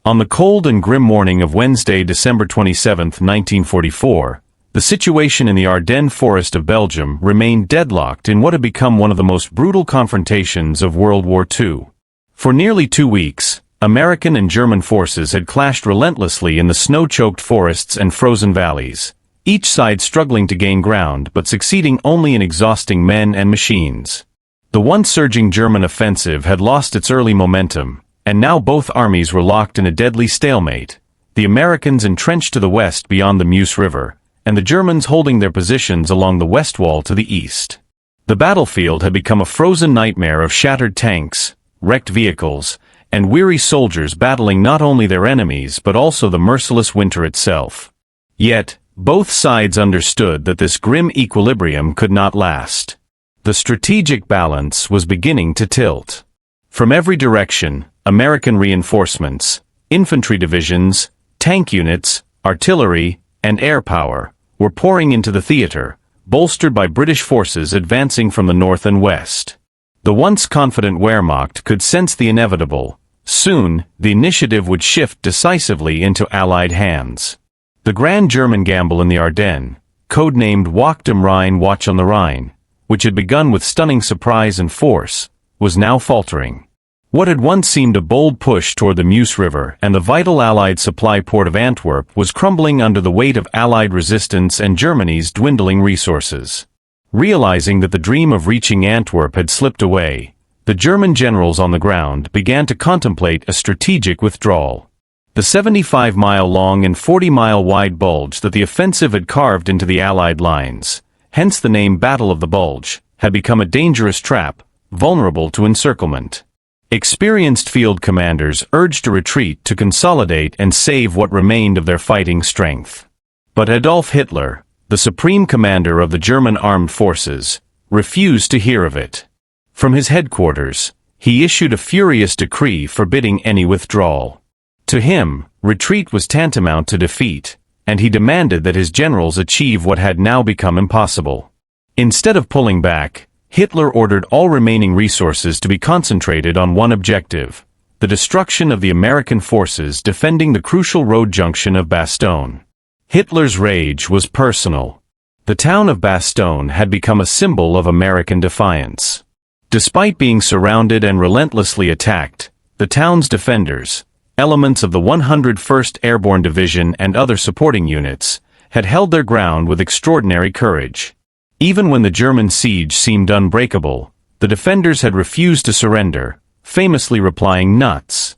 On the cold and grim morning of Wednesday, December 27, 1944, the situation in the Ardennes forest of Belgium remained deadlocked in what had become one of the most brutal confrontations of World War II. For nearly 2 weeks, American and German forces had clashed relentlessly in the snow-choked forests and frozen valleys, each side struggling to gain ground but succeeding only in exhausting men and machines. The once surging German offensive had lost its early momentum, and now both armies were locked in a deadly stalemate, the Americans entrenched to the west beyond the Meuse River, and the Germans holding their positions along the west wall to the east. The battlefield had become a frozen nightmare of shattered tanks, wrecked vehicles, and weary soldiers battling not only their enemies but also the merciless winter itself. Yet, both sides understood that this grim equilibrium could not last. The strategic balance was beginning to tilt. From every direction, American reinforcements, infantry divisions, tank units, artillery, and air power were pouring into the theater, bolstered by British forces advancing from the north and west. The once confident Wehrmacht could sense the inevitable. Soon, the initiative would shift decisively into Allied hands. The grand German gamble in the Ardennes, codenamed Wacht am Rhein, Watch on the Rhine, which had begun with stunning surprise and force, was now faltering. What had once seemed a bold push toward the Meuse River and the vital Allied supply port of Antwerp was crumbling under the weight of Allied resistance and Germany's dwindling resources. Realizing that the dream of reaching Antwerp had slipped away, the German generals on the ground began to contemplate a strategic withdrawal. The 75-mile-long and 40-mile-wide Bulge that the offensive had carved into the Allied lines, hence the name Battle of the Bulge, had become a dangerous trap, vulnerable to encirclement. Experienced field commanders urged a retreat to consolidate and save what remained of their fighting strength. But Adolf Hitler, the supreme commander of the German armed forces, refused to hear of it. From his headquarters, he issued a furious decree forbidding any withdrawal. To him, retreat was tantamount to defeat, and he demanded that his generals achieve what had now become impossible. Instead of pulling back, Hitler ordered all remaining resources to be concentrated on one objective: the destruction of the American forces defending the crucial road junction of Bastogne. Hitler's rage was personal. The town of Bastogne had become a symbol of American defiance. Despite being surrounded and relentlessly attacked, the town's defenders, elements of the 101st Airborne Division and other supporting units, had held their ground with extraordinary courage. Even when the German siege seemed unbreakable, the defenders had refused to surrender, famously replying "nuts"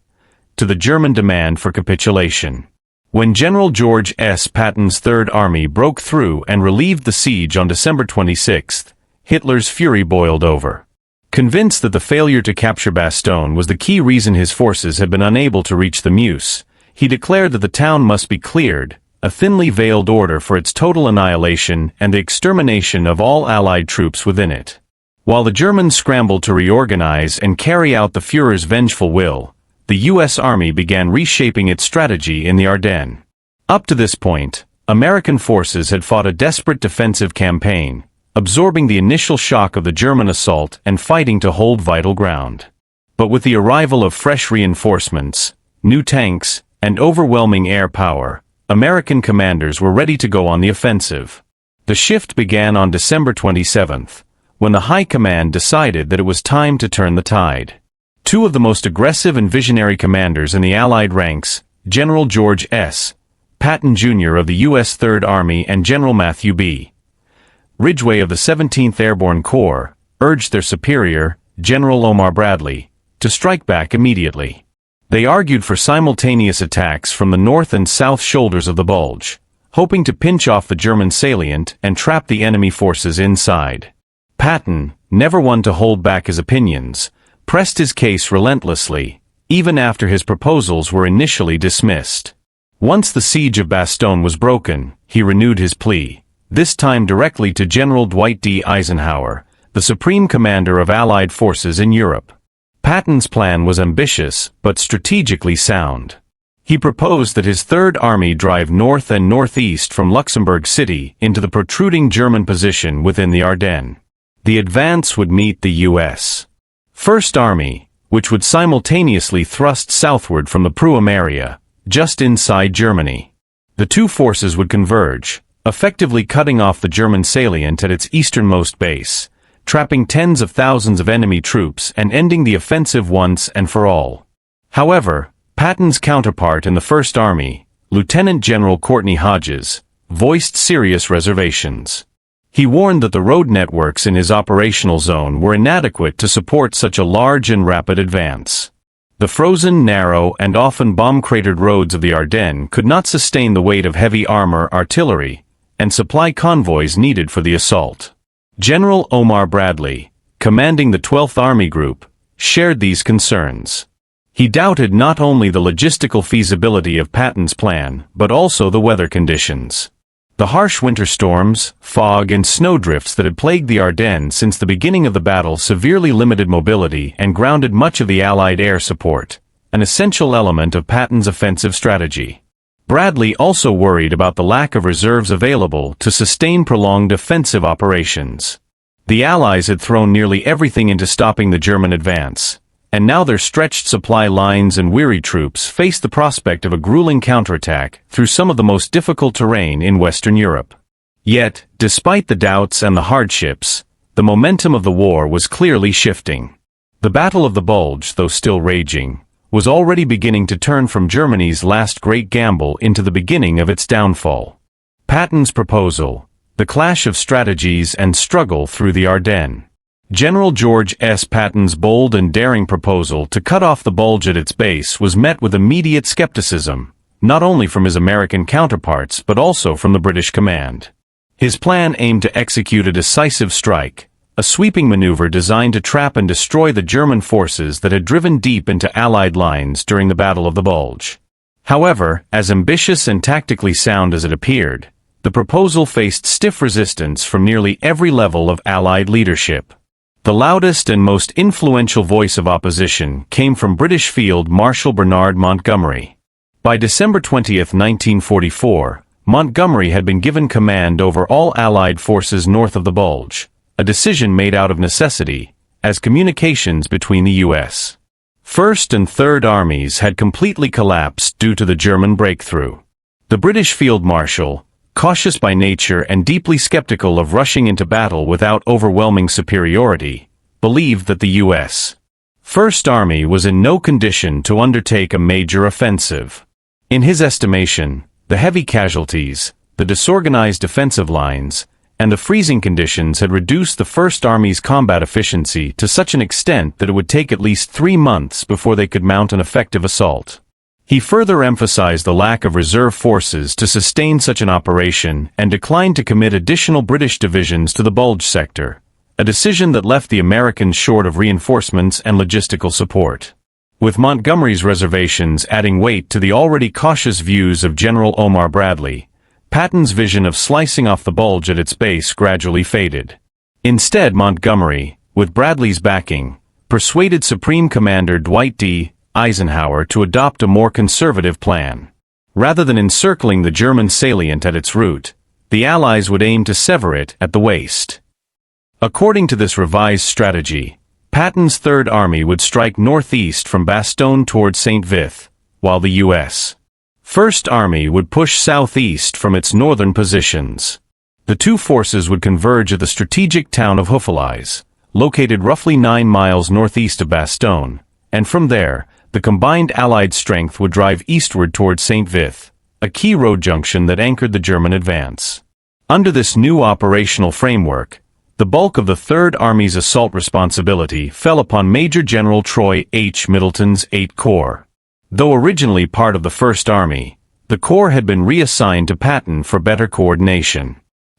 to the German demand for capitulation. When General George S. Patton's Third Army broke through and relieved the siege on December 26, Hitler's fury boiled over. Convinced that the failure to capture Bastogne was the key reason his forces had been unable to reach the Meuse, he declared that the town must be cleared, a thinly veiled order for its total annihilation and the extermination of all Allied troops within it. While the Germans scrambled to reorganize and carry out the Führer's vengeful will, the U.S. Army began reshaping its strategy in the Ardennes. Up to this point, American forces had fought a desperate defensive campaign, absorbing the initial shock of the German assault and fighting to hold vital ground. But with the arrival of fresh reinforcements, new tanks, and overwhelming air power, American commanders were ready to go on the offensive. The shift began on December 27, when the High Command decided that it was time to turn the tide. Two of the most aggressive and visionary commanders in the Allied ranks, General George S. Patton Jr. of the U.S. Third Army and General Matthew B. Ridgway of the 17th Airborne Corps, urged their superior, General Omar Bradley, to strike back immediately. They argued for simultaneous attacks from the north and south shoulders of the Bulge, hoping to pinch off the German salient and trap the enemy forces inside. Patton, never one to hold back his opinions, pressed his case relentlessly, even after his proposals were initially dismissed. Once the siege of Bastogne was broken, he renewed his plea, this time directly to General Dwight D. Eisenhower, the supreme commander of Allied forces in Europe. Patton's plan was ambitious, but strategically sound. He proposed that his Third Army drive north and northeast from Luxembourg City into the protruding German position within the Ardennes. The advance would meet the U.S. First Army, which would simultaneously thrust southward from the Prüm area, just inside Germany. The two forces would converge, effectively cutting off the German salient at its easternmost base, trapping tens of thousands of enemy troops and ending the offensive once and for all. However, Patton's counterpart in the First Army, Lieutenant General Courtney Hodges, voiced serious reservations. He warned that the road networks in his operational zone were inadequate to support such a large and rapid advance. The frozen, narrow, and often bomb-cratered roads of the Ardennes could not sustain the weight of heavy armor, artillery, and supply convoys needed for the assault. General Omar Bradley, commanding the 12th Army Group, shared these concerns. He doubted not only the logistical feasibility of Patton's plan, but also the weather conditions. The harsh winter storms, fog, and snowdrifts that had plagued the Ardennes since the beginning of the battle severely limited mobility and grounded much of the Allied air support, an essential element of Patton's offensive strategy. Bradley also worried about the lack of reserves available to sustain prolonged offensive operations. The Allies had thrown nearly everything into stopping the German advance, and now their stretched supply lines and weary troops faced the prospect of a grueling counterattack through some of the most difficult terrain in Western Europe. Yet, despite the doubts and the hardships, the momentum of the war was clearly shifting. The Battle of the Bulge, though still raging, was already beginning to turn from Germany's last great gamble into the beginning of its downfall. Patton's proposal, the clash of strategies and struggle through the Ardennes. General George S. Patton's bold and daring proposal to cut off the Bulge at its base was met with immediate skepticism, not only from his American counterparts but also from the British command. His plan aimed to execute a decisive strike, a sweeping maneuver designed to trap and destroy the German forces that had driven deep into Allied lines during the Battle of the Bulge. However, as ambitious and tactically sound as it appeared, the proposal faced stiff resistance from nearly every level of Allied leadership. The loudest and most influential voice of opposition came from British Field Marshal Bernard Montgomery. By December 20, 1944, Montgomery had been given command over all Allied forces north of the Bulge, a decision made out of necessity, as communications between the U.S. First and Third Armies had completely collapsed due to the German breakthrough. The British Field Marshal, cautious by nature and deeply skeptical of rushing into battle without overwhelming superiority, believed that the U.S. First Army was in no condition to undertake a major offensive. In his estimation, the heavy casualties, the disorganized defensive lines, and the freezing conditions had reduced the First Army's combat efficiency to such an extent that it would take at least 3 months before they could mount an effective assault. He further emphasized the lack of reserve forces to sustain such an operation and declined to commit additional British divisions to the Bulge sector, a decision that left the Americans short of reinforcements and logistical support. With Montgomery's reservations adding weight to the already cautious views of General Omar Bradley, Patton's vision of slicing off the Bulge at its base gradually faded. Instead, Montgomery, with Bradley's backing, persuaded Supreme Commander Dwight D. Eisenhower to adopt a more conservative plan. Rather than encircling the German salient at its root, the Allies would aim to sever it at the waist. According to this revised strategy, Patton's Third Army would strike northeast from Bastogne toward St. Vith, while the U.S. First Army would push southeast from its northern positions. The two forces would converge at the strategic town of Houffalize, located roughly 9 miles northeast of Bastogne, and from there, the combined Allied strength would drive eastward toward St. Vith, a key road junction that anchored the German advance. Under this new operational framework, the bulk of the Third Army's assault responsibility fell upon Major General Troy H. Middleton's 8th Corps. Though originally part of the First Army, the Corps had been reassigned to Patton for better coordination.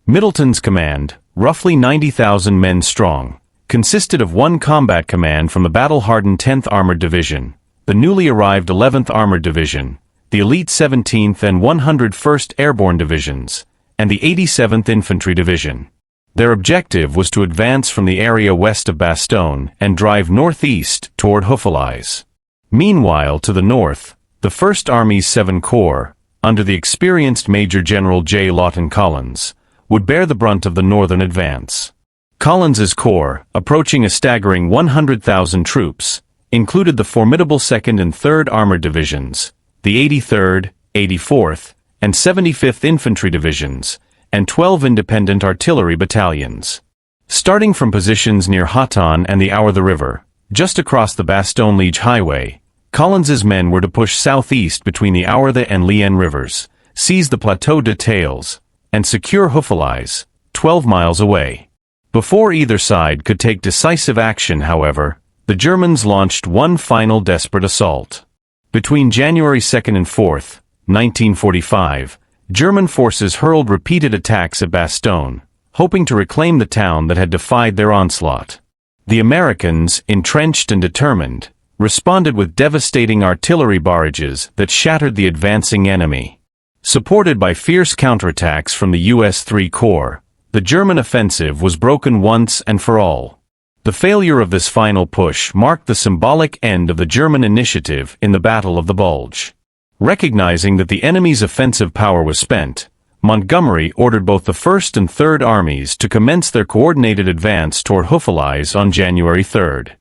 Middleton's command, roughly 90,000 men strong, consisted of one combat command from the battle-hardened 10th Armored Division, the newly arrived 11th Armored Division, the elite 17th and 101st Airborne Divisions, and the 87th Infantry Division. Their objective was to advance from the area west of Bastogne and drive northeast toward Houffalize. Meanwhile, to the north, the First Army's 7th Corps, under the experienced Major General J. Lawton Collins, would bear the brunt of the northern advance. Collins's corps, approaching a staggering 100,000 troops, included the formidable 2nd and 3rd Armored Divisions, the 83rd, 84th, and 75th Infantry Divisions, and 12 independent artillery battalions. Starting from positions near Patton and the Our the River, just across the Bastogne Highway, Collins's men were to push southeast between the Our and Lienne rivers, seize the Plateau de Tails, and secure Houffalize, 12 miles away. Before either side could take decisive action, however, the Germans launched one final desperate assault. Between January 2nd and 4th, 1945, German forces hurled repeated attacks at Bastogne, hoping to reclaim the town that had defied their onslaught. The Americans, entrenched and determined, responded with devastating artillery barrages that shattered the advancing enemy. Supported by fierce counterattacks from the U.S. III Corps, the German offensive was broken once and for all. The failure of this final push marked the symbolic end of the German initiative in the Battle of the Bulge. Recognizing that the enemy's offensive power was spent, Montgomery ordered both the 1st and 3rd Armies to commence their coordinated advance toward Houffalize on January 3rd.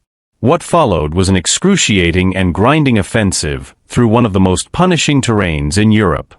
What followed was an excruciating and grinding offensive through one of the most punishing terrains in Europe.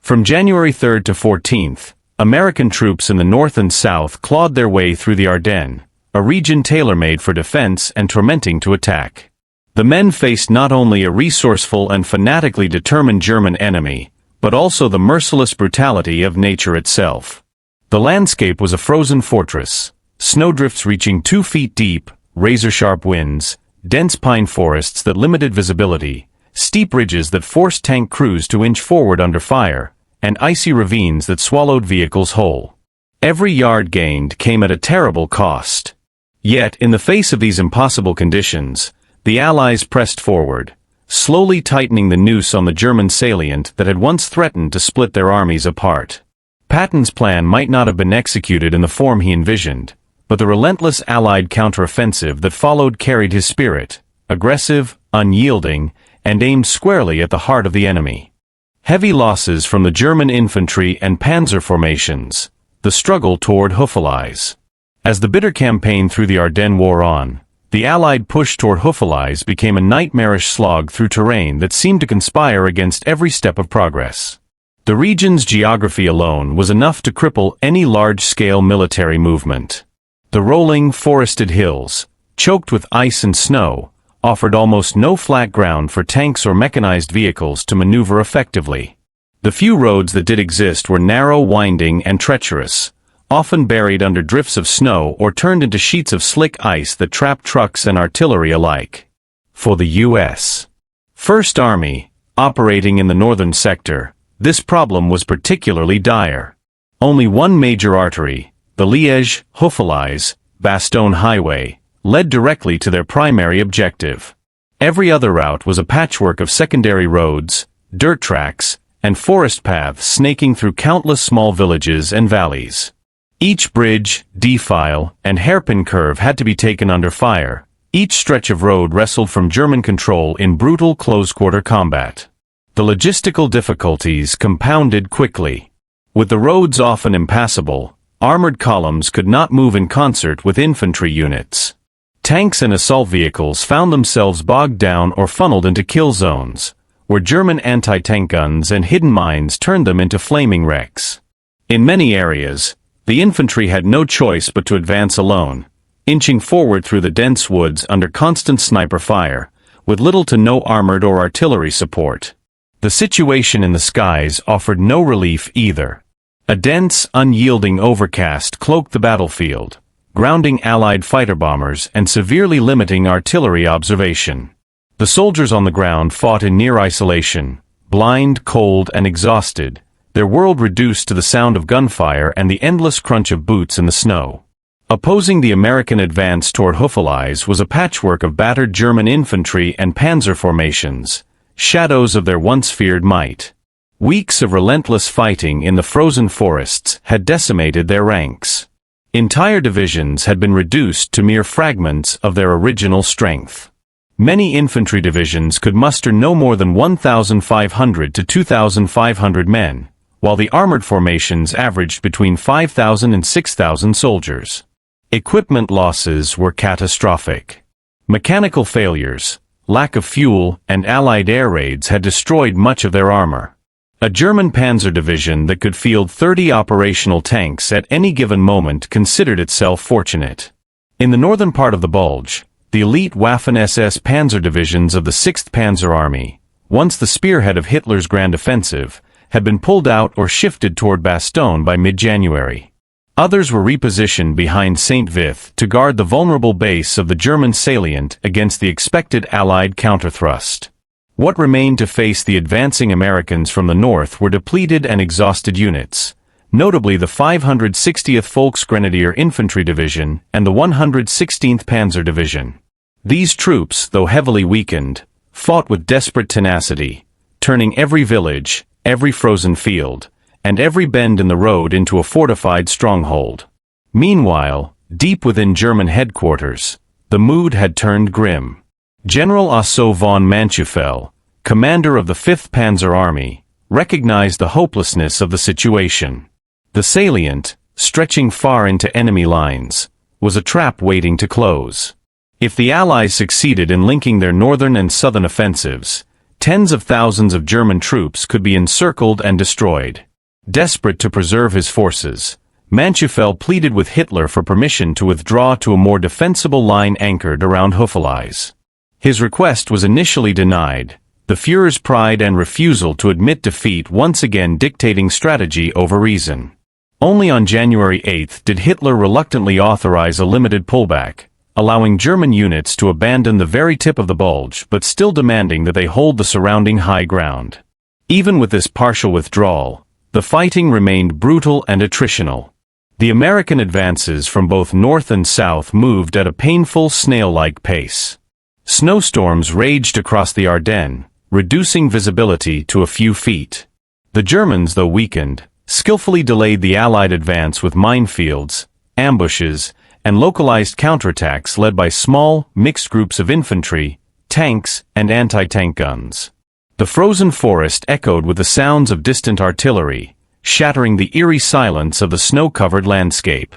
From January 3rd to 14th, American troops in the north and south clawed their way through the Ardennes, a region tailor-made for defense and tormenting to attack. The men faced not only a resourceful and fanatically determined German enemy, but also the merciless brutality of nature itself. The landscape was a frozen fortress, snowdrifts reaching 2 feet deep, razor-sharp winds, dense pine forests that limited visibility, steep ridges that forced tank crews to inch forward under fire, and icy ravines that swallowed vehicles whole. Every yard gained came at a terrible cost. Yet, in the face of these impossible conditions, the Allies pressed forward, slowly tightening the noose on the German salient that had once threatened to split their armies apart. Patton's plan might not have been executed in the form he envisioned, but the relentless Allied counteroffensive that followed carried his spirit, aggressive, unyielding, and aimed squarely at the heart of the enemy. Heavy losses from the German infantry and panzer formations, the struggle toward Houffalize. As the bitter campaign through the Ardennes wore on, the Allied push toward Houffalize became a nightmarish slog through terrain that seemed to conspire against every step of progress. The region's geography alone was enough to cripple any large-scale military movement. The rolling, forested hills, choked with ice and snow, offered almost no flat ground for tanks or mechanized vehicles to maneuver effectively. The few roads that did exist were narrow, winding, and treacherous, often buried under drifts of snow or turned into sheets of slick ice that trapped trucks and artillery alike. For the U.S. First Army, operating in the northern sector, this problem was particularly dire. Only one major artery, the Liège-Houffalize, Bastogne Highway, led directly to their primary objective. Every other route was a patchwork of secondary roads, dirt tracks, and forest paths snaking through countless small villages and valleys. Each bridge, defile, and hairpin curve had to be taken under fire. Each stretch of road wrestled from German control in brutal close-quarter combat. The logistical difficulties compounded quickly. With the roads often impassable, armored columns could not move in concert with infantry units. Tanks and assault vehicles found themselves bogged down or funneled into kill zones, where German anti-tank guns and hidden mines turned them into flaming wrecks. In many areas, the infantry had no choice but to advance alone, inching forward through the dense woods under constant sniper fire, with little to no armored or artillery support. The situation in the skies offered no relief either. A dense, unyielding overcast cloaked the battlefield, grounding Allied fighter bombers and severely limiting artillery observation. The soldiers on the ground fought in near isolation, blind, cold, and exhausted, their world reduced to the sound of gunfire and the endless crunch of boots in the snow. Opposing the American advance toward Houffalize was a patchwork of battered German infantry and panzer formations, shadows of their once feared might. Weeks of relentless fighting in the frozen forests had decimated their ranks. Entire divisions had been reduced to mere fragments of their original strength. Many infantry divisions could muster no more than 1,500 to 2,500 men, while the armored formations averaged between 5,000 and 6,000 soldiers. Equipment losses were catastrophic. Mechanical failures, lack of fuel, and Allied air raids had destroyed much of their armor. A German panzer division that could field 30 operational tanks at any given moment considered itself fortunate. In the northern part of the Bulge, the elite Waffen-SS panzer divisions of the 6th Panzer Army, once the spearhead of Hitler's grand offensive, had been pulled out or shifted toward Bastogne by mid-January. Others were repositioned behind St. Vith to guard the vulnerable base of the German salient against the expected Allied counterthrust. What remained to face the advancing Americans from the north were depleted and exhausted units, notably the 560th Volksgrenadier Infantry Division and the 116th Panzer Division. These troops, though heavily weakened, fought with desperate tenacity, turning every village, every frozen field, and every bend in the road into a fortified stronghold. Meanwhile, deep within German headquarters, the mood had turned grim. General Otto von Manchufel, commander of the 5th Panzer Army, recognized the hopelessness of the situation. The salient, stretching far into enemy lines, was a trap waiting to close. If the Allies succeeded in linking their northern and southern offensives, tens of thousands of German troops could be encircled and destroyed. Desperate to preserve his forces, Manchufel pleaded with Hitler for permission to withdraw to a more defensible line anchored around Houffalize. His request was initially denied, the Führer's pride and refusal to admit defeat once again dictating strategy over reason. Only on January 8 did Hitler reluctantly authorize a limited pullback, allowing German units to abandon the very tip of the Bulge but still demanding that they hold the surrounding high ground. Even with this partial withdrawal, the fighting remained brutal and attritional. The American advances from both north and south moved at a painful snail-like pace. Snowstorms raged across the Ardennes, reducing visibility to a few feet. The Germans, though weakened, skillfully delayed the Allied advance with minefields, ambushes, and localized counterattacks led by small, mixed groups of infantry, tanks, and anti-tank guns. The frozen forest echoed with the sounds of distant artillery, shattering the eerie silence of the snow-covered landscape.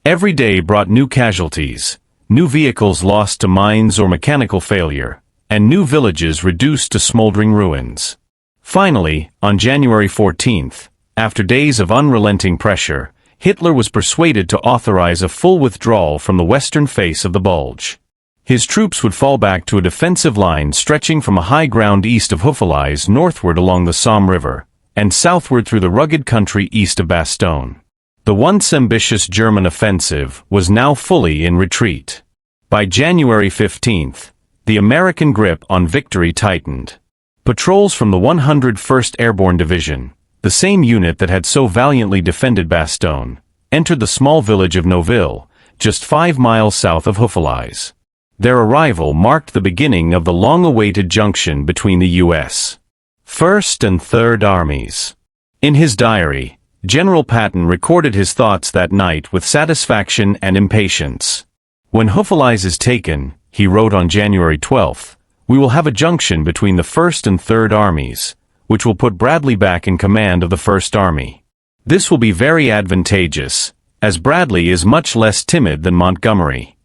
Every day brought new casualties, new vehicles lost to mines or mechanical failure, and new villages reduced to smoldering ruins. Finally, on January 14th, after days of unrelenting pressure, Hitler was persuaded to authorize a full withdrawal from the western face of the Bulge. His troops would fall back to a defensive line stretching from a high ground east of Houffalize northward along the Somme River, and southward through the rugged country east of Bastogne. The once ambitious German offensive was now fully in retreat. By January 15th, the American grip on victory tightened. Patrols from the 101st Airborne Division, the same unit that had so valiantly defended Bastogne, entered the small village of Noville, just 5 miles south of Houffalize. Their arrival marked the beginning of the long-awaited junction between the U.S. 1st and 3rd Armies. In his diary, General Patton recorded his thoughts that night with satisfaction and impatience. "When Houffalize is taken," he wrote on January 12, "we will have a junction between the 1st and 3rd Armies, which will put Bradley back in command of the 1st Army. This will be very advantageous, as Bradley is much less timid than Montgomery."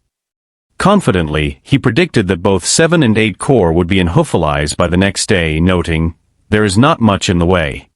Confidently, he predicted that both 7 and 8 Corps would be in Houffalize by the next day, noting, "There is not much in the way."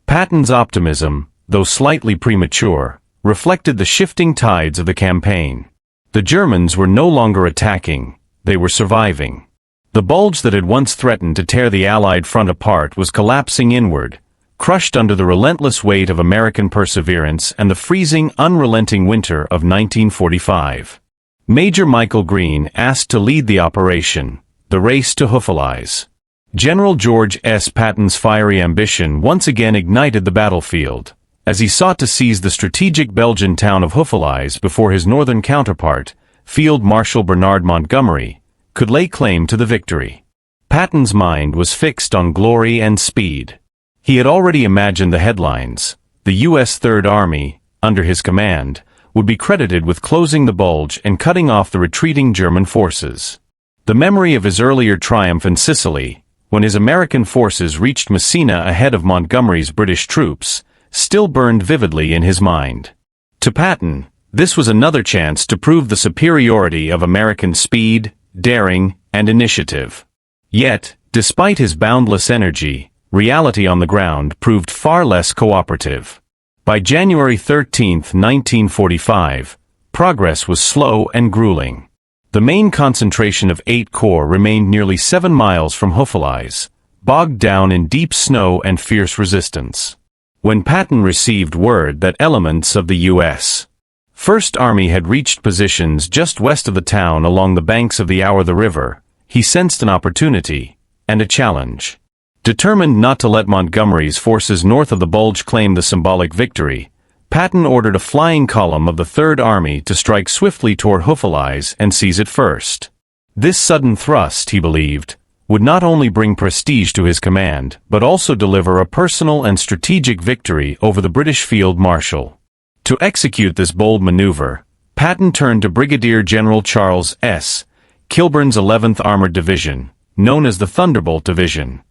Patton's optimism, though slightly premature, reflected the shifting tides of the campaign. The Germans were no longer attacking, they were surviving. The Bulge that had once threatened to tear the Allied front apart was collapsing inward, crushed under the relentless weight of American perseverance and the freezing, unrelenting winter of 1945. Major Michael Green asked to lead the operation, the race to Houffalize. General George S. Patton's fiery ambition once again ignited the battlefield, as he sought to seize the strategic Belgian town of Houffalize before his northern counterpart, Field Marshal Bernard Montgomery, could lay claim to the victory. Patton's mind was fixed on glory and speed. He had already imagined the headlines. The U.S. Third Army, under his command, would be credited with closing the Bulge and cutting off the retreating German forces. The memory of his earlier triumph in Sicily, when his American forces reached Messina ahead of Montgomery's British troops, still burned vividly in his mind. To Patton, this was another chance to prove the superiority of American speed, daring, and initiative. Yet, despite his boundless energy, reality on the ground proved far less cooperative. By January 13, 1945, progress was slow and grueling. The main concentration of 8 corps remained nearly 7 miles from Houffalize, bogged down in deep snow and fierce resistance. When Patton received word that elements of the U.S. First Army had reached positions just west of the town along the banks of the the River, he sensed an opportunity and a challenge. Determined not to let Montgomery's forces north of the Bulge claim the symbolic victory, Patton ordered a flying column of the Third Army to strike swiftly toward Houffalize and seize it first. This sudden thrust, he believed, would not only bring prestige to his command, but also deliver a personal and strategic victory over the British Field Marshal. To execute this bold maneuver, Patton turned to Brigadier General Charles S. Kilburn's 11th Armored Division, known as the Thunderbolt Division.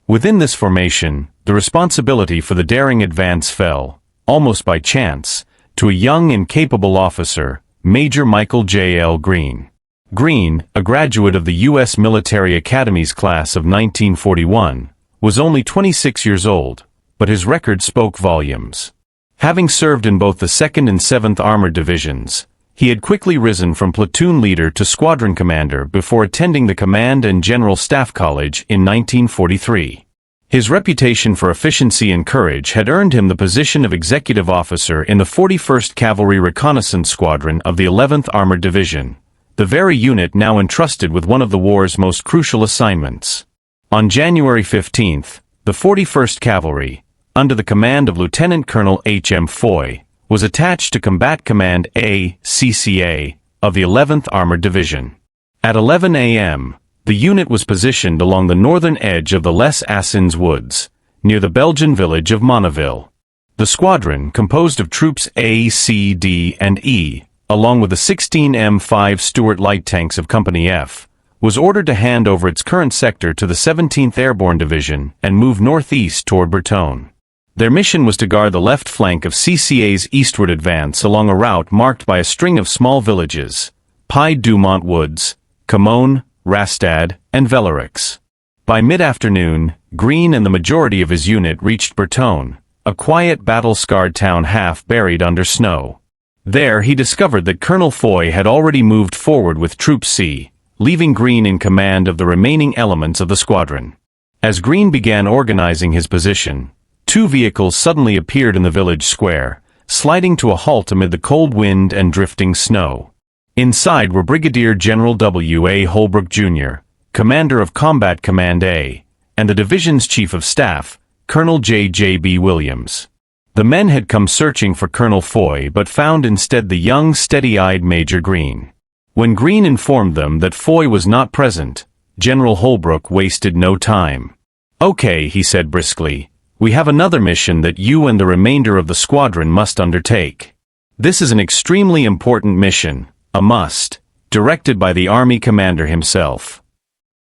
Within this formation, the responsibility for the daring advance fell, almost by chance, to a young and capable officer, Major Michael J. L. Greene. Greene, a graduate of the U.S. Military Academy's class of 1941, was only 26 years old, but his record spoke volumes. Having served in both the 2nd and 7th Armored Divisions, he had quickly risen from platoon leader to squadron commander before attending the Command and General Staff College in 1943. His reputation for efficiency and courage had earned him the position of executive officer in the 41st Cavalry Reconnaissance Squadron of the 11th Armored Division, the very unit now entrusted with one of the war's most crucial assignments. On January 15, the 41st Cavalry, under the command of Lieutenant Colonel H. M. Foy, was attached to Combat Command A, CCA, of the 11th Armored Division. At 11 a.m., the unit was positioned along the northern edge of the Les Assins Woods, near the Belgian village of Monneville. The squadron, composed of troops A, C, D, and E, along with the 16 M5 Stuart light tanks of Company F, was ordered to hand over its current sector to the 17th Airborne Division and move northeast toward Bastogne. Their mission was to guard the left flank of CCA's eastward advance along a route marked by a string of small villages, Pied Dumont Woods, Camone, Rastad, and Velarix. By mid-afternoon, Greene and the majority of his unit reached Bastogne, a quiet battle-scarred town half buried under snow. There he discovered that Colonel Foy had already moved forward with Troop C, leaving Greene in command of the remaining elements of the squadron. As Greene began organizing his position, 2 vehicles suddenly appeared in the village square, sliding to a halt amid the cold wind and drifting snow. Inside were Brigadier General W. A. Holbrook, Jr., commander of Combat Command A, and the division's chief of staff, Colonel J. J. B. Williams. The men had come searching for Colonel Foy but found instead the young, steady-eyed Major Greene. When Greene informed them that Foy was not present, General Holbrook wasted no time. "Okay," he said briskly, "we have another mission that you and the remainder of the squadron must undertake. This is an extremely important mission, a must, directed by the Army commander himself."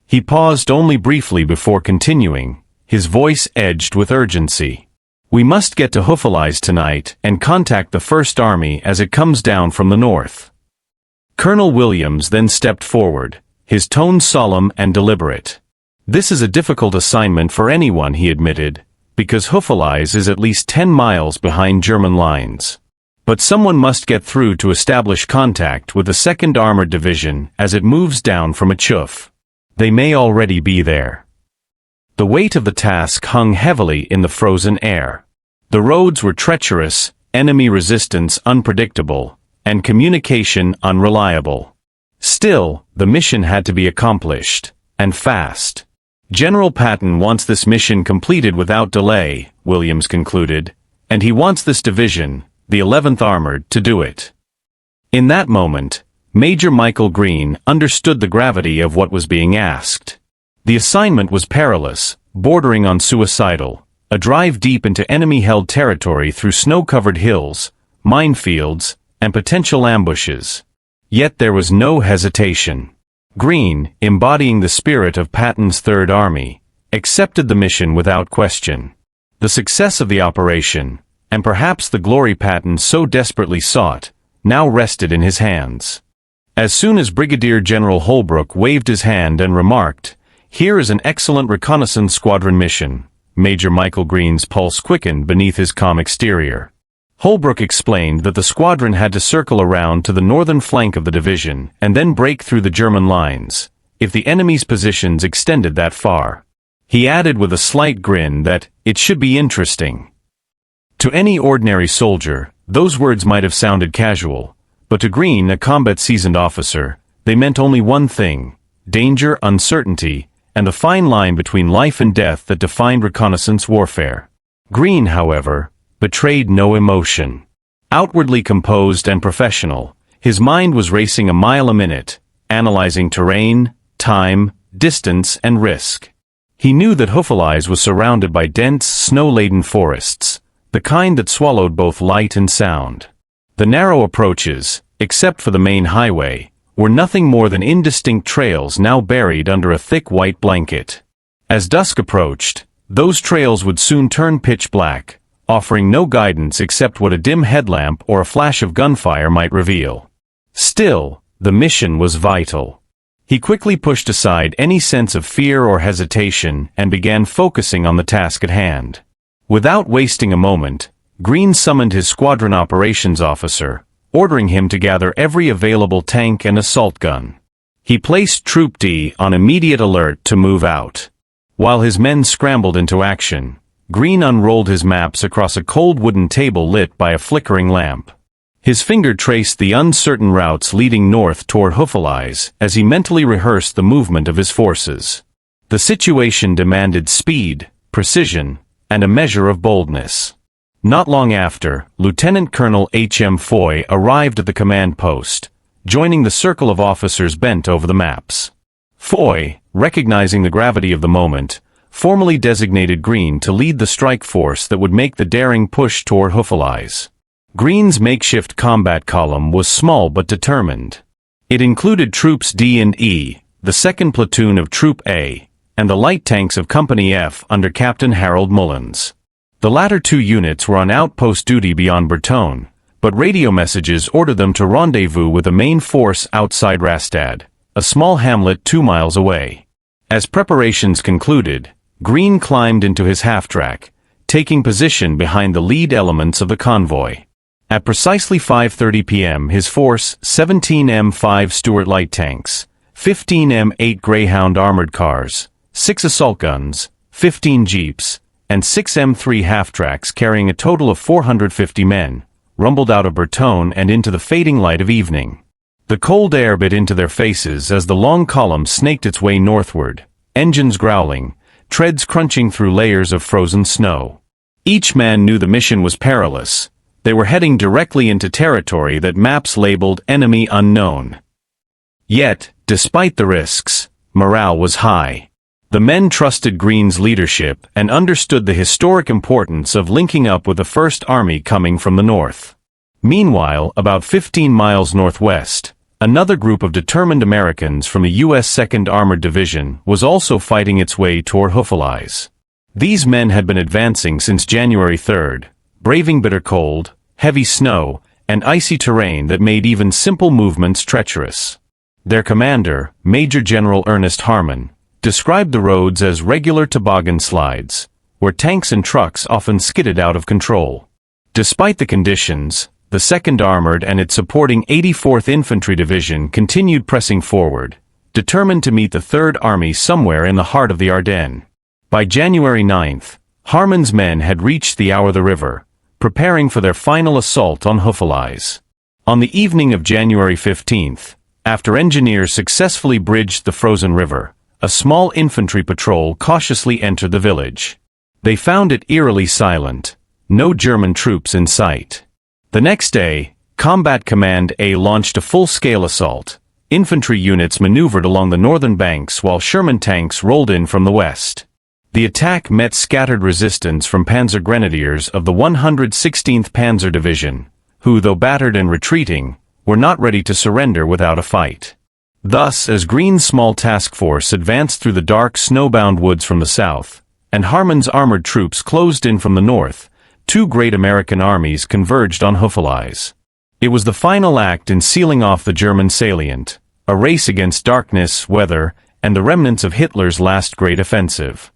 He paused only briefly before continuing, his voice edged with urgency. "We must get to Houffalize tonight and contact the First Army as it comes down from the north." Colonel Williams then stepped forward, his tone solemn and deliberate. "This is a difficult assignment for anyone," he admitted, "because Houffalize is at least 10 miles behind German lines. But someone must get through to establish contact with the 2nd Armored Division as it moves down from Achuf. They may already be there." The weight of the task hung heavily in the frozen air. The roads were treacherous, enemy resistance unpredictable, and communication unreliable. Still, the mission had to be accomplished, and fast. "General Patton wants this mission completed without delay," Williams concluded, "and he wants this division, the 11th Armored, to do it." In that moment, Major Michael Greene understood the gravity of what was being asked. The assignment was perilous, bordering on suicidal, a drive deep into enemy-held territory through snow-covered hills, minefields, and potential ambushes. Yet there was no hesitation. Greene, embodying the spirit of Patton's Third Army, accepted the mission without question. The success of the operation, and perhaps the glory Patton so desperately sought, now rested in his hands. As soon as Brigadier General Holbrook waved his hand and remarked, "Here is an excellent reconnaissance squadron mission." Major Michael Green's pulse quickened beneath his calm exterior. Holbrook explained that the squadron had to circle around to the northern flank of the division and then break through the German lines, if the enemy's positions extended that far. He added with a slight grin that it should be interesting. To any ordinary soldier, those words might have sounded casual, but to Green, a combat-seasoned officer, they meant only one thing: danger, uncertainty, and the fine line between life and death that defined reconnaissance warfare. Green, however, betrayed no emotion. Outwardly composed and professional, his mind was racing a mile a minute, analyzing terrain, time, distance, and risk. He knew that Houffalize was surrounded by dense, snow-laden forests, the kind that swallowed both light and sound. The narrow approaches, except for the main highway, were nothing more than indistinct trails now buried under a thick white blanket. As dusk approached, those trails would soon turn pitch black, offering no guidance except what a dim headlamp or a flash of gunfire might reveal. Still, the mission was vital. He quickly pushed aside any sense of fear or hesitation and began focusing on the task at hand. Without wasting a moment, Green summoned his squadron operations officer, ordering him to gather every available tank and assault gun. He placed Troop D on immediate alert to move out. While his men scrambled into action, Green unrolled his maps across a cold wooden table lit by a flickering lamp. His finger traced the uncertain routes leading north toward Houffalize as he mentally rehearsed the movement of his forces. The situation demanded speed, precision, and a measure of boldness. Not long after, Lieutenant Colonel H.M. Foy arrived at the command post, joining the circle of officers bent over the maps. Foy, recognizing the gravity of the moment, formally designated Green to lead the strike force that would make the daring push toward Houffalize. Green's makeshift combat column was small but determined. It included Troops D and E, the 2nd Platoon of Troop A, and the light tanks of Company F under Captain Harold Mullins. The latter two units were on outpost duty beyond Bastogne, but radio messages ordered them to rendezvous with the main force outside Rastad, a small hamlet 2 miles away. As preparations concluded, Green climbed into his half-track, taking position behind the lead elements of the convoy. At precisely 5:30 p.m. his force, 17 M5 Stuart light tanks, 15 M8 Greyhound armored cars, 6 assault guns, 15 jeeps, and 6 M3 half-tracks carrying a total of 450 men, rumbled out of Bastogne and into the fading light of evening. The cold air bit into their faces as the long column snaked its way northward, engines growling, treads crunching through layers of frozen snow. Each man knew the mission was perilous. They were heading directly into territory that maps labeled Enemy Unknown. Yet, despite the risks, morale was high. The men trusted Green's leadership and understood the historic importance of linking up with the First Army coming from the north. Meanwhile, about 15 miles northwest, another group of determined Americans from the U.S. 2nd Armored Division was also fighting its way toward Houffalize. These men had been advancing since January 3rd, braving bitter cold, heavy snow, and icy terrain that made even simple movements treacherous. Their commander, Major General Ernest Harmon, described the roads as regular toboggan slides, where tanks and trucks often skidded out of control. Despite the conditions, the 2nd Armored and its supporting 84th Infantry Division continued pressing forward, determined to meet the 3rd Army somewhere in the heart of the Ardennes. By January 9th, Harmon's men had reached the Our the River, preparing for their final assault on Houffalize. On the evening of January 15th, after engineers successfully bridged the frozen river, a small infantry patrol cautiously entered the village. They found it eerily silent, no German troops in sight. The next day, Combat Command A launched a full-scale assault. Infantry units maneuvered along the northern banks while Sherman tanks rolled in from the west. The attack met scattered resistance from Panzer Grenadiers of the 116th Panzer Division, who, though battered and retreating, were not ready to surrender without a fight. Thus, as Green's small task force advanced through the dark snowbound woods from the south, and Harmon's armored troops closed in from the north, two great American armies converged on Houffalize. It was the final act in sealing off the German salient, a race against darkness, weather, and the remnants of Hitler's last great offensive.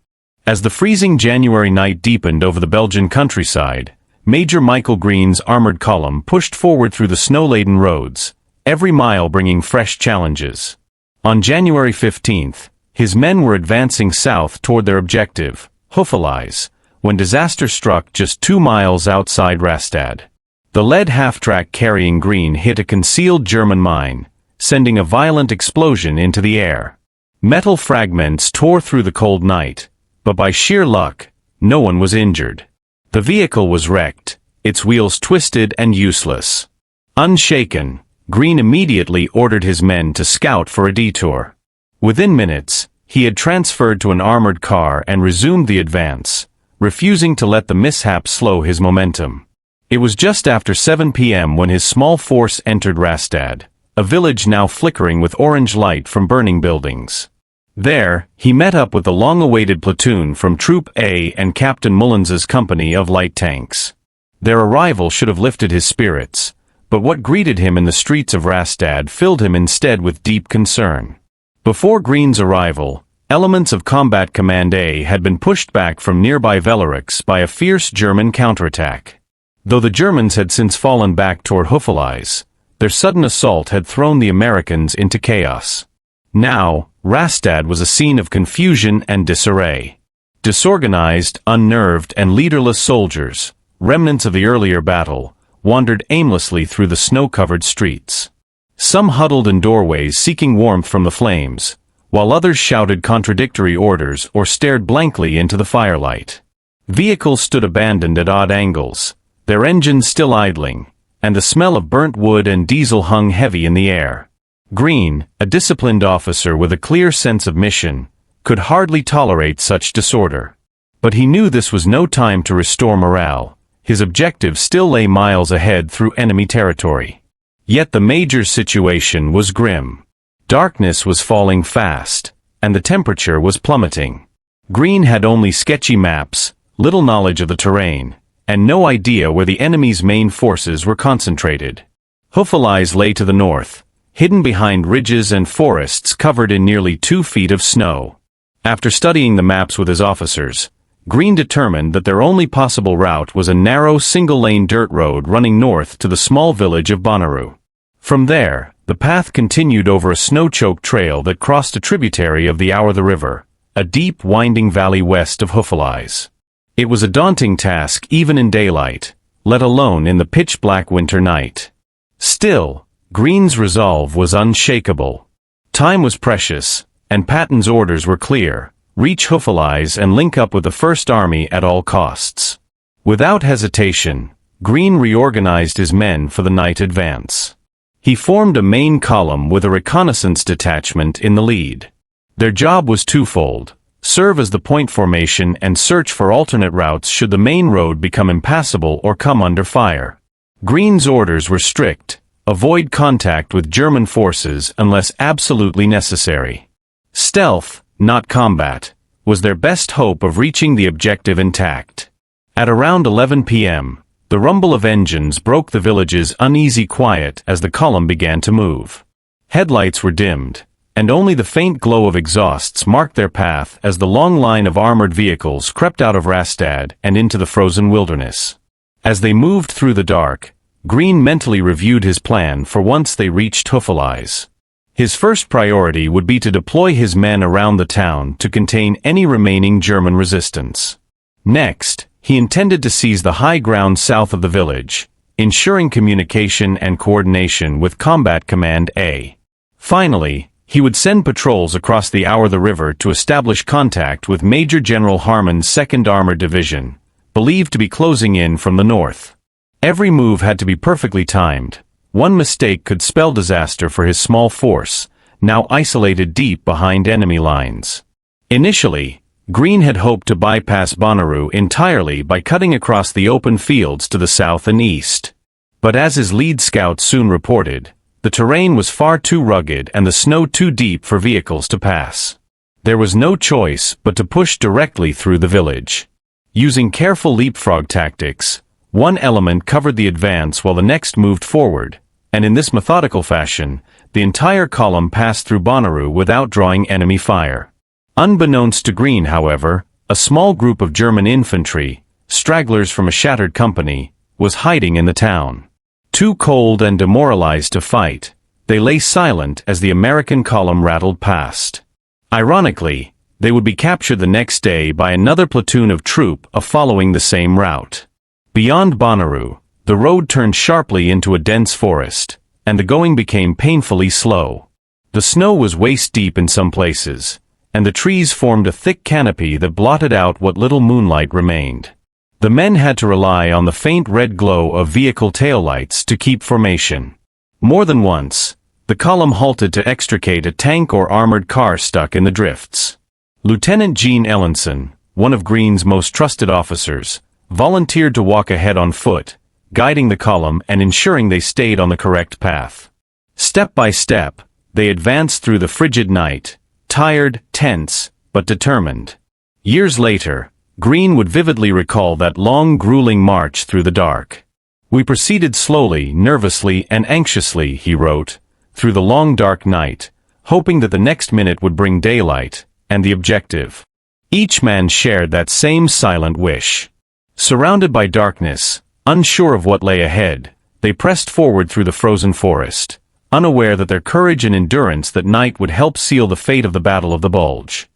As the freezing January night deepened over the Belgian countryside, Major Michael Green's armored column pushed forward through the snow-laden roads, every mile bringing fresh challenges. On January 15th, his men were advancing south toward their objective, Houffalize, when disaster struck just 2 miles outside Rastatt. The lead half-track carrying Green hit a concealed German mine, sending a violent explosion into the air. Metal fragments tore through the cold night, but by sheer luck, no one was injured. The vehicle was wrecked, its wheels twisted and useless. Unshaken, Green immediately ordered his men to scout for a detour. Within minutes, he had transferred to an armored car and resumed the advance, refusing to let the mishap slow his momentum. It was just after 7 p.m. when his small force entered Rastatt, a village now flickering with orange light from burning buildings. There, he met up with the long-awaited platoon from Troop A and Captain Mullins's company of light tanks. Their arrival should have lifted his spirits, but what greeted him in the streets of Rastatt filled him instead with deep concern. Before Green's arrival, elements of Combat Command A had been pushed back from nearby Vellerix by a fierce German counterattack. Though the Germans had since fallen back toward Houffalize, their sudden assault had thrown the Americans into chaos. Now, Rastatt was a scene of confusion and disarray. Disorganized, unnerved, and leaderless soldiers, remnants of the earlier battle, wandered aimlessly through the snow-covered streets. Some huddled in doorways seeking warmth from the flames, while others shouted contradictory orders or stared blankly into the firelight. Vehicles stood abandoned at odd angles, their engines still idling, and the smell of burnt wood and diesel hung heavy in the air. Green, a disciplined officer with a clear sense of mission, could hardly tolerate such disorder. But he knew this was no time to restore morale. His objective still lay miles ahead through enemy territory. Yet the Major's situation was grim. Darkness was falling fast, and the temperature was plummeting. Green had only sketchy maps, little knowledge of the terrain, and no idea where the enemy's main forces were concentrated. Houffalize lay to the north, hidden behind ridges and forests covered in nearly 2 feet of snow. After studying the maps with his officers, Green determined that their only possible route was a narrow single-lane dirt road running north to the small village of Bonnaroo. From there, the path continued over a snow-choked trail that crossed a tributary of the Our River, a deep, winding valley west of Houffalize. It was a daunting task even in daylight, let alone in the pitch-black winter night. Still, Green's resolve was unshakable. Time was precious, and Patton's orders were clear: reach Houffalize and link up with the First Army at all costs. Without hesitation, Green reorganized his men for the night advance. He formed a main column with a reconnaissance detachment in the lead. Their job was twofold: serve as the point formation and search for alternate routes should the main road become impassable or come under fire. Green's orders were strict: avoid contact with German forces unless absolutely necessary. Stealth, not combat, was their best hope of reaching the objective intact. At around 11 p.m., the rumble of engines broke the village's uneasy quiet as the column began to move. Headlights were dimmed, and only the faint glow of exhausts marked their path as the long line of armored vehicles crept out of Rastatt and into the frozen wilderness. As they moved through the dark, Green mentally reviewed his plan for once they reached Houffalize. His first priority would be to deploy his men around the town to contain any remaining German resistance. Next, he intended to seize the high ground south of the village, ensuring communication and coordination with Combat Command A. Finally, he would send patrols across the Our River to establish contact with Major General Harmon's 2nd Armored Division, believed to be closing in from the north. Every move had to be perfectly timed. One mistake could spell disaster for his small force, now isolated deep behind enemy lines. Initially, Green had hoped to bypass Bonnaroo entirely by cutting across the open fields to the south and east. But as his lead scout soon reported, the terrain was far too rugged and the snow too deep for vehicles to pass. There was no choice but to push directly through the village. Using careful leapfrog tactics, one element covered the advance while the next moved forward, and in this methodical fashion, the entire column passed through Bonnaroo without drawing enemy fire. Unbeknownst to Greene, however, a small group of German infantry, stragglers from a shattered company, was hiding in the town. Too cold and demoralized to fight, they lay silent as the American column rattled past. Ironically, they would be captured the next day by another platoon of troop following the same route. Beyond Bonnaroo, the road turned sharply into a dense forest, and the going became painfully slow. The snow was waist-deep in some places, and the trees formed a thick canopy that blotted out what little moonlight remained. The men had to rely on the faint red glow of vehicle taillights to keep formation. More than once, the column halted to extricate a tank or armored car stuck in the drifts. Lieutenant Gene Ellenson, one of Greene's most trusted officers, volunteered to walk ahead on foot, guiding the column and ensuring they stayed on the correct path. Step by step, they advanced through the frigid night, tired, tense, but determined. Years later, Greene would vividly recall that long, grueling march through the dark. "We proceeded slowly, nervously, and anxiously," he wrote, "through the long dark night, hoping that the next minute would bring daylight, and the objective." Each man shared that same silent wish. Surrounded by darkness, unsure of what lay ahead, they pressed forward through the frozen forest, unaware that their courage and endurance that night would help seal the fate of the Battle of the Bulge.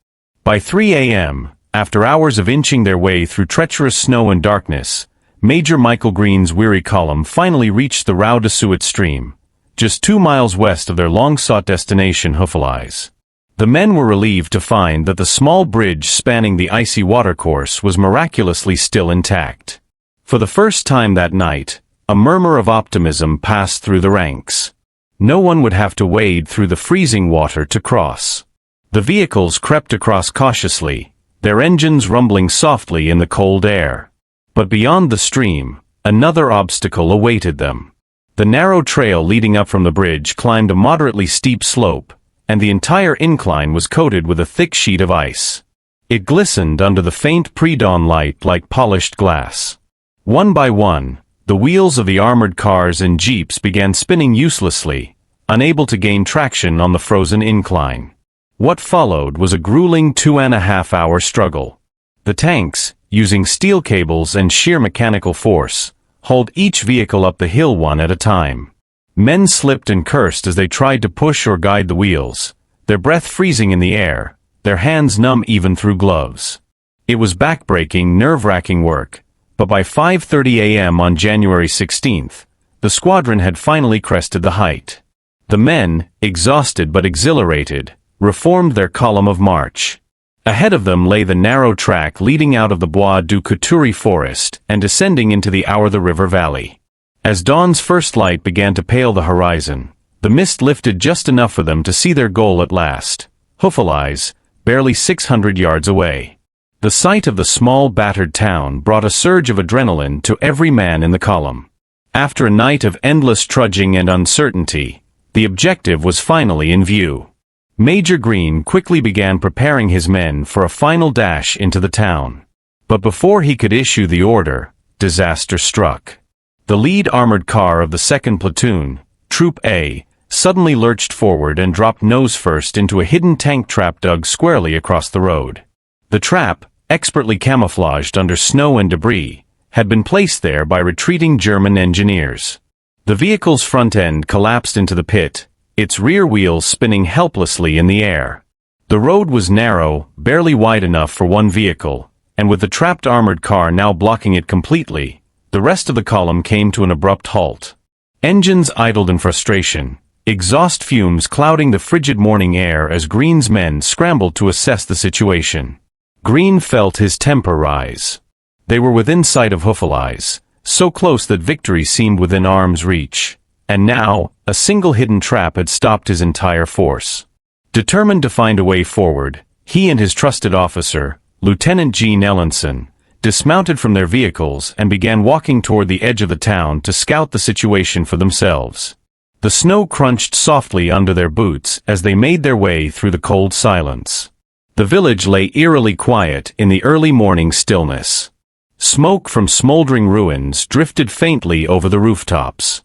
By 3 a.m., after hours of inching their way through treacherous snow and darkness, Major Michael Greene's weary column finally reached the Rau de Suat stream, just 2 miles west of their long-sought destination Houffalize. The men were relieved to find that the small bridge spanning the icy watercourse was miraculously still intact. For the first time that night, a murmur of optimism passed through the ranks. No one would have to wade through the freezing water to cross. The vehicles crept across cautiously, their engines rumbling softly in the cold air. But beyond the stream, another obstacle awaited them. The narrow trail leading up from the bridge climbed a moderately steep slope, and the entire incline was coated with a thick sheet of ice. It glistened under the faint pre-dawn light like polished glass. One by one, the wheels of the armored cars and jeeps began spinning uselessly, unable to gain traction on the frozen incline. What followed was a grueling 2.5-hour struggle. The tanks, using steel cables and sheer mechanical force, hauled each vehicle up the hill one at a time. Men slipped and cursed as they tried to push or guide the wheels, their breath freezing in the air, their hands numb even through gloves. It was backbreaking, nerve-wracking work, but by 5:30 a.m. on January 16th, the squadron had finally crested the height. The men, exhausted but exhilarated, reformed their column of march. Ahead of them lay the narrow track leading out of the Bois du Couturier forest and descending into the Aure River valley. As dawn's first light began to pale the horizon, the mist lifted just enough for them to see their goal at last, Houffalize, barely 600 yards away. The sight of the small battered town brought a surge of adrenaline to every man in the column. After a night of endless trudging and uncertainty, the objective was finally in view. Major Greene quickly began preparing his men for a final dash into the town. But before he could issue the order, disaster struck. The lead armored car of the 2nd Platoon, Troop A, suddenly lurched forward and dropped nose first into a hidden tank trap dug squarely across the road. The trap, expertly camouflaged under snow and debris, had been placed there by retreating German engineers. The vehicle's front end collapsed into the pit, its rear wheels spinning helplessly in the air. The road was narrow, barely wide enough for one vehicle, and with the trapped armored car now blocking it completely, the rest of the column came to an abrupt halt. Engines idled in frustration, exhaust fumes clouding the frigid morning air as Greene's men scrambled to assess the situation. Greene felt his temper rise. They were within sight of Houffalize, so close that victory seemed within arm's reach. And now, a single hidden trap had stopped his entire force. Determined to find a way forward, he and his trusted officer, Lieutenant Gene Ellenson, dismounted from their vehicles and began walking toward the edge of the town to scout the situation for themselves. The snow crunched softly under their boots as they made their way through the cold silence. The village lay eerily quiet in the early morning stillness. Smoke from smoldering ruins drifted faintly over the rooftops.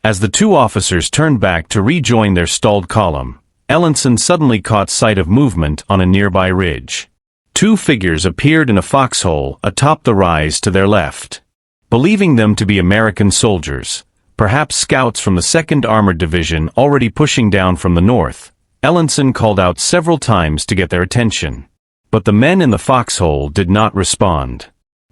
As the two officers turned back to rejoin their stalled column, Ellenson suddenly caught sight of movement on a nearby ridge. Two figures appeared in a foxhole atop the rise to their left. Believing them to be American soldiers, perhaps scouts from the 2nd Armored Division already pushing down from the north, Ellenson called out several times to get their attention. But the men in the foxhole did not respond.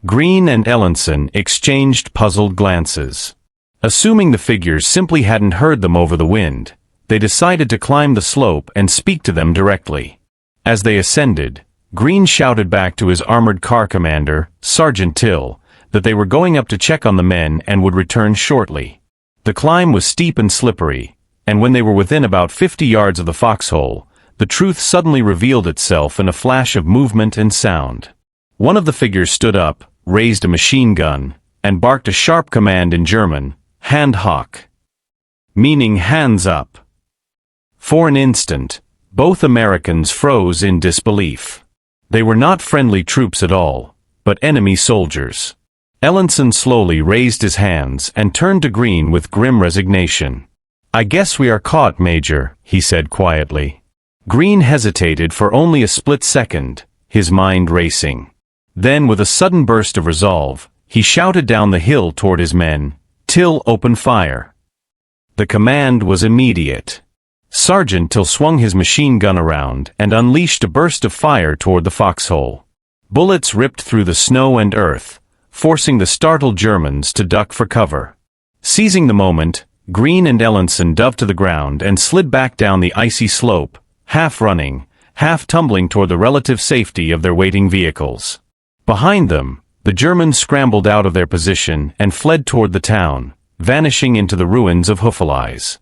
Green and Ellenson exchanged puzzled glances. Assuming the figures simply hadn't heard them over the wind, they decided to climb the slope and speak to them directly. As they ascended, Green shouted back to his armored car commander, Sergeant Till, that they were going up to check on the men and would return shortly. The climb was steep and slippery, and when they were within about 50 yards of the foxhole, the truth suddenly revealed itself in a flash of movement and sound. One of the figures stood up, raised a machine gun, and barked a sharp command in German, Hand hoch, meaning hands up. For an instant, both Americans froze in disbelief. They were not friendly troops at all, but enemy soldiers. Ellenson slowly raised his hands and turned to Green with grim resignation. "I guess we are caught, Major," he said quietly. Green hesitated for only a split second, his mind racing. Then, with a sudden burst of resolve, he shouted down the hill toward his men, "Till, open fire." The command was immediate. Sergeant Till swung his machine gun around and unleashed a burst of fire toward the foxhole. Bullets ripped through the snow and earth, forcing the startled Germans to duck for cover. Seizing the moment, Green and Ellenson dove to the ground and slid back down the icy slope, half running, half tumbling toward the relative safety of their waiting vehicles. Behind them, the Germans scrambled out of their position and fled toward the town, vanishing into the ruins of Huffelei's.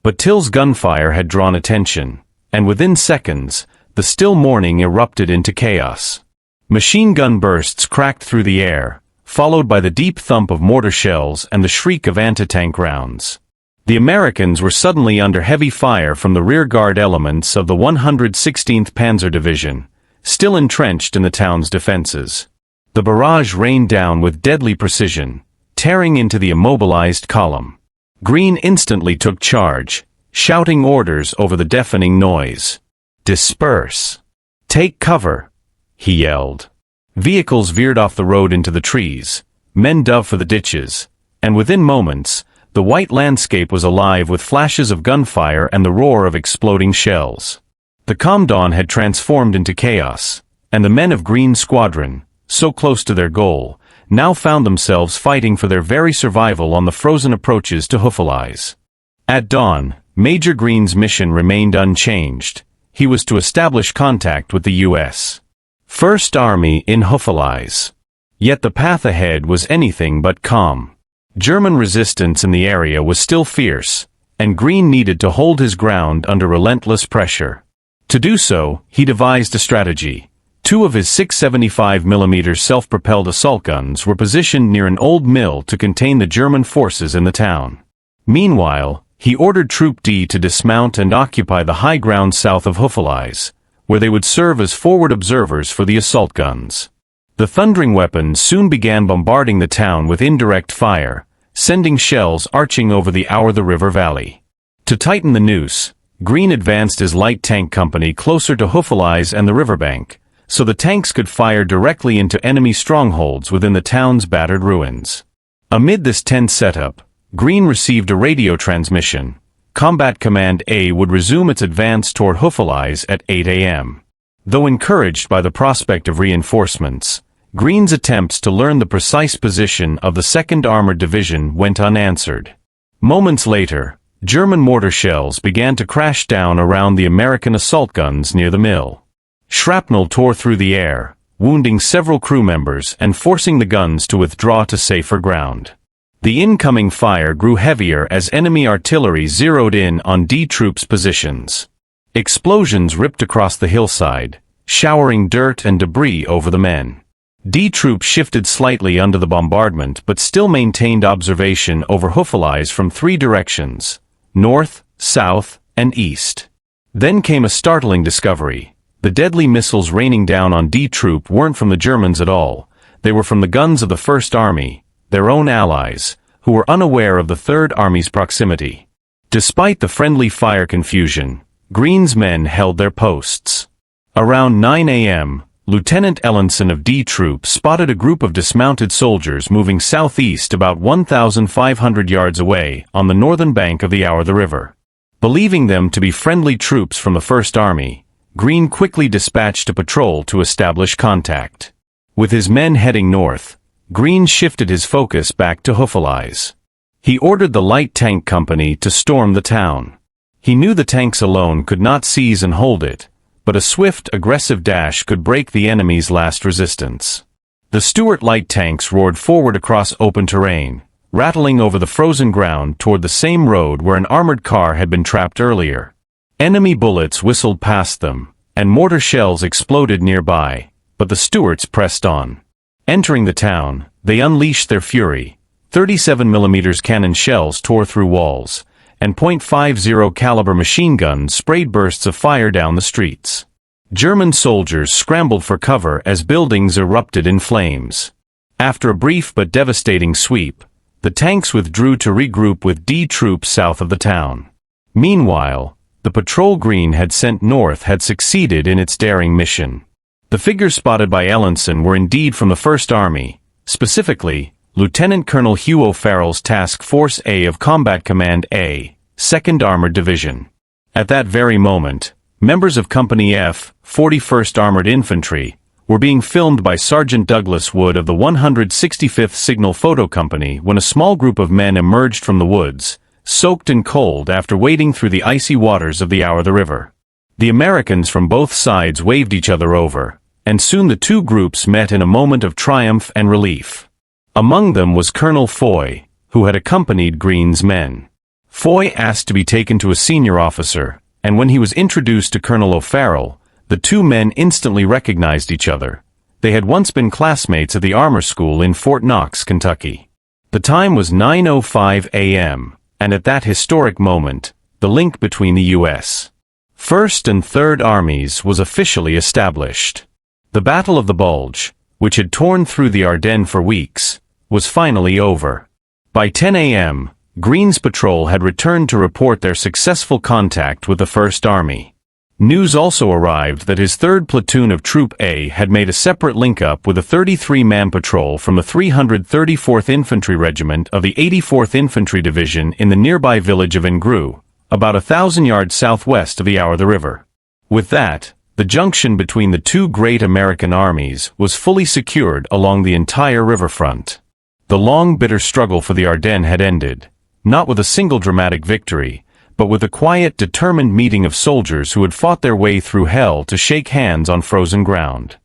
But Till's gunfire had drawn attention, and within seconds, the still morning erupted into chaos. Machine gun bursts cracked through the air, followed by the deep thump of mortar shells and the shriek of anti-tank rounds. The Americans were suddenly under heavy fire from the rearguard elements of the 116th Panzer Division, still entrenched in the town's defenses. The barrage rained down with deadly precision, tearing into the immobilized column. Green instantly took charge, shouting orders over the deafening noise. "Disperse! Take cover!" he yelled. Vehicles veered off the road into the trees, men dove for the ditches, and within moments, the white landscape was alive with flashes of gunfire and the roar of exploding shells. The calm dawn had transformed into chaos, and the men of Green's squadron, so close to their goal, now found themselves fighting for their very survival on the frozen approaches to Huffelei's. At dawn, Major Green's mission remained unchanged. He was to establish contact with the U.S. First Army in Huffelei's. Yet the path ahead was anything but calm. German resistance in the area was still fierce, and Green needed to hold his ground under relentless pressure. To do so, he devised a strategy. Two of his 675mm self-propelled assault guns were positioned near an old mill to contain the German forces in the town. Meanwhile, he ordered Troop D to dismount and occupy the high ground south of Huffelei's, where they would serve as forward observers for the assault guns. The thundering weapons soon began bombarding the town with indirect fire, sending shells arching over the River valley. To tighten the noose, Green advanced his light tank company closer to Huffelei's and the riverbank, so the tanks could fire directly into enemy strongholds within the town's battered ruins. Amid this tense setup, Green received a radio transmission. Combat Command A would resume its advance toward Huffelei's at 8 a.m. Though encouraged by the prospect of reinforcements, Green's attempts to learn the precise position of the 2nd Armored Division went unanswered. Moments later, German mortar shells began to crash down around the American assault guns near the mill. Shrapnel tore through the air, wounding several crew members and forcing the guns to withdraw to safer ground. The incoming fire grew heavier as enemy artillery zeroed in on D Troop's positions. Explosions ripped across the hillside, showering dirt and debris over the men. D Troop shifted slightly under the bombardment but still maintained observation over Huffelei's from three directions: north, south, and east. Then came a startling discovery. The deadly missiles raining down on D Troop weren't from the Germans at all. They were from the guns of the First Army, their own allies, who were unaware of the Third Army's proximity. Despite the friendly fire confusion, Greene's men held their posts. Around 9 a.m., Lieutenant Ellenson of D Troop spotted a group of dismounted soldiers moving southeast about 1,500 yards away on the northern bank of the River. Believing them to be friendly troops from the First Army, Greene quickly dispatched a patrol to establish contact. With his men heading north, Greene shifted his focus back to Houffalize. He ordered the light tank company to storm the town. He knew the tanks alone could not seize and hold it, but a swift, aggressive dash could break the enemy's last resistance. The Stuart light tanks roared forward across open terrain, rattling over the frozen ground toward the same road where an armored car had been trapped earlier. Enemy bullets whistled past them, and mortar shells exploded nearby, but the Stuarts pressed on. Entering the town, they unleashed their fury. 37mm cannon shells tore through walls, and .50 caliber machine guns sprayed bursts of fire down the streets. German soldiers scrambled for cover as buildings erupted in flames. After a brief but devastating sweep, the tanks withdrew to regroup with D Troop south of the town. Meanwhile, the patrol Greene had sent north had succeeded in its daring mission. The figures spotted by Ellenson were indeed from the First Army, specifically, Lieutenant Colonel Hugh O'Farrell's Task Force A of Combat Command A, 2nd Armored Division. At that very moment, members of Company F, 41st Armored Infantry, were being filmed by Sergeant Douglas Wood of the 165th Signal Photo Company when a small group of men emerged from the woods, soaked and cold after wading through the icy waters of the River. The Americans from both sides waved each other over, and soon the two groups met in a moment of triumph and relief. Among them was Colonel Foy, who had accompanied Greene's men. Foy asked to be taken to a senior officer, and when he was introduced to Colonel O'Farrell, the two men instantly recognized each other. They had once been classmates at the armor school in Fort Knox, Kentucky. The time was 9:05 a.m., and at that historic moment, the link between the U.S. First and Third Armies was officially established. The Battle of the Bulge, which had torn through the Ardennes for weeks, was finally over. By 10 a.m., Greene's patrol had returned to report their successful contact with the First Army. News also arrived that his 3rd Platoon of Troop A had made a separate link-up with a 33-man patrol from the 334th Infantry Regiment of the 84th Infantry Division in the nearby village of Engru, about 1,000 yards southwest of the River. With that, the junction between the two great American armies was fully secured along the entire riverfront. The long, bitter struggle for the Ardennes had ended, not with a single dramatic victory, but with a quiet, determined meeting of soldiers who had fought their way through hell to shake hands on frozen ground.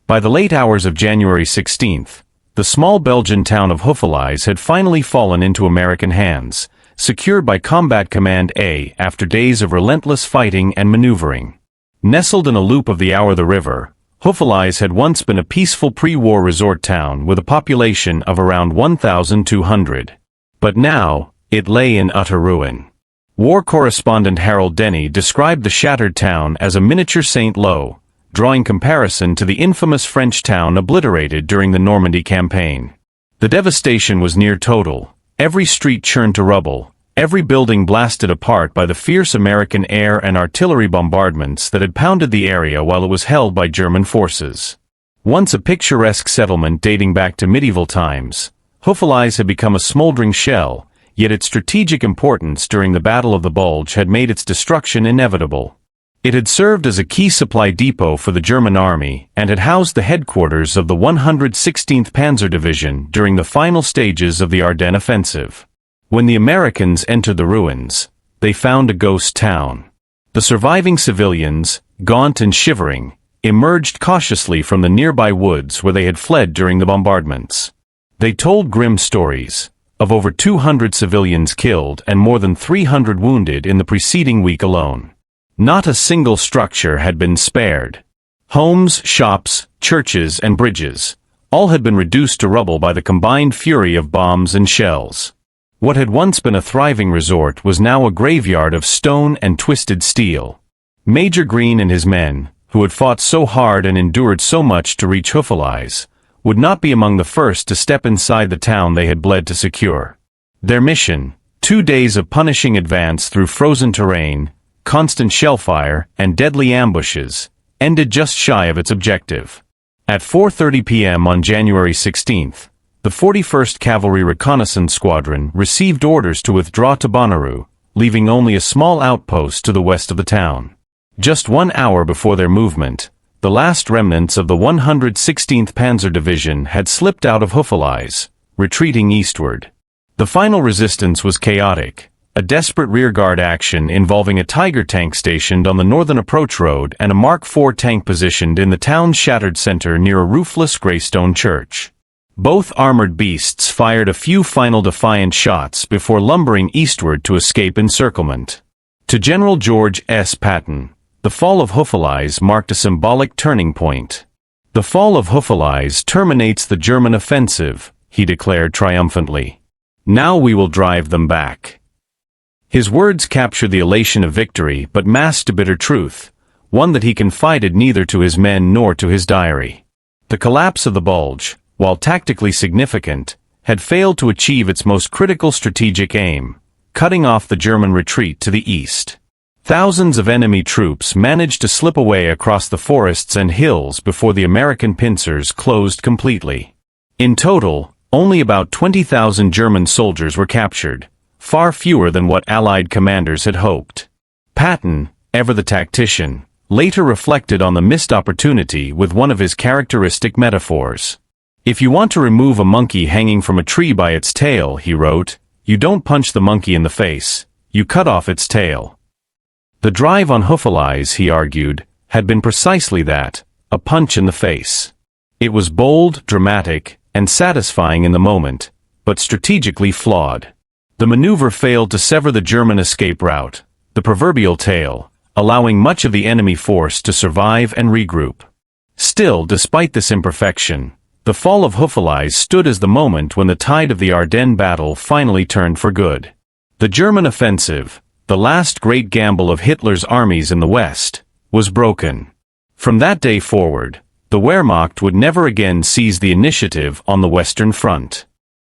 By the late hours of January 16th, the small Belgian town of Houffalize had finally fallen into American hands, secured by Combat Command A after days of relentless fighting and maneuvering. Nestled in a loop of the River, Houffalize had once been a peaceful pre-war resort town with a population of around 1,200. But now, it lay in utter ruin. War correspondent Harold Denny described the shattered town as a miniature St. Lo, drawing comparison to the infamous French town obliterated during the Normandy campaign. The devastation was near total, every street churned to rubble, every building blasted apart by the fierce American air and artillery bombardments that had pounded the area while it was held by German forces. Once a picturesque settlement dating back to medieval times, Houffalize had become a smoldering shell, yet its strategic importance during the Battle of the Bulge had made its destruction inevitable. It had served as a key supply depot for the German army and had housed the headquarters of the 116th Panzer Division during the final stages of the Ardennes offensive. When the Americans entered the ruins, they found a ghost town. The surviving civilians, gaunt and shivering, emerged cautiously from the nearby woods where they had fled during the bombardments. They told grim stories of over 200 civilians killed and more than 300 wounded in the preceding week alone. Not a single structure had been spared. Homes, shops, churches, and bridges, all had been reduced to rubble by the combined fury of bombs and shells. What had once been a thriving resort was now a graveyard of stone and twisted steel. Major Greene and his men, who had fought so hard and endured so much to reach Houffalize, would not be among the first to step inside the town they had bled to secure. Their mission, 2 days of punishing advance through frozen terrain, constant shellfire, and deadly ambushes, ended just shy of its objective. At 4:30 p.m. on January 16th, the 41st Cavalry Reconnaissance Squadron received orders to withdraw to Bonnaroo, leaving only a small outpost to the west of the town. Just 1 hour before their movement, the last remnants of the 116th Panzer Division had slipped out of Houffalize, retreating eastward. The final resistance was chaotic, a desperate rearguard action involving a Tiger tank stationed on the northern approach road and a Mark IV tank positioned in the town's shattered center near a roofless gray stone church. Both armored beasts fired a few final defiant shots before lumbering eastward to escape encirclement. To General George S. Patton, the fall of Houffalize marked a symbolic turning point. "The fall of Houffalize terminates the German offensive," he declared triumphantly. "Now we will drive them back." His words captured the elation of victory but masked a bitter truth, one that he confided neither to his men nor to his diary. The collapse of the Bulge, while tactically significant, had failed to achieve its most critical strategic aim, cutting off the German retreat to the east. Thousands of enemy troops managed to slip away across the forests and hills before the American pincers closed completely. In total, only about 20,000 German soldiers were captured, far fewer than what Allied commanders had hoped. Patton, ever the tactician, later reflected on the missed opportunity with one of his characteristic metaphors. "If you want to remove a monkey hanging from a tree by its tail," he wrote, "you don't punch the monkey in the face, you cut off its tail." The drive on Houffalize, he argued, had been precisely that, a punch in the face. It was bold, dramatic, and satisfying in the moment, but strategically flawed. The maneuver failed to sever the German escape route, the proverbial tail, allowing much of the enemy force to survive and regroup. Still, despite this imperfection, the fall of Houffalize stood as the moment when the tide of the Ardennes battle finally turned for good. The German offensive, the last great gamble of Hitler's armies in the West, was broken. From that day forward, the Wehrmacht would never again seize the initiative on the Western Front.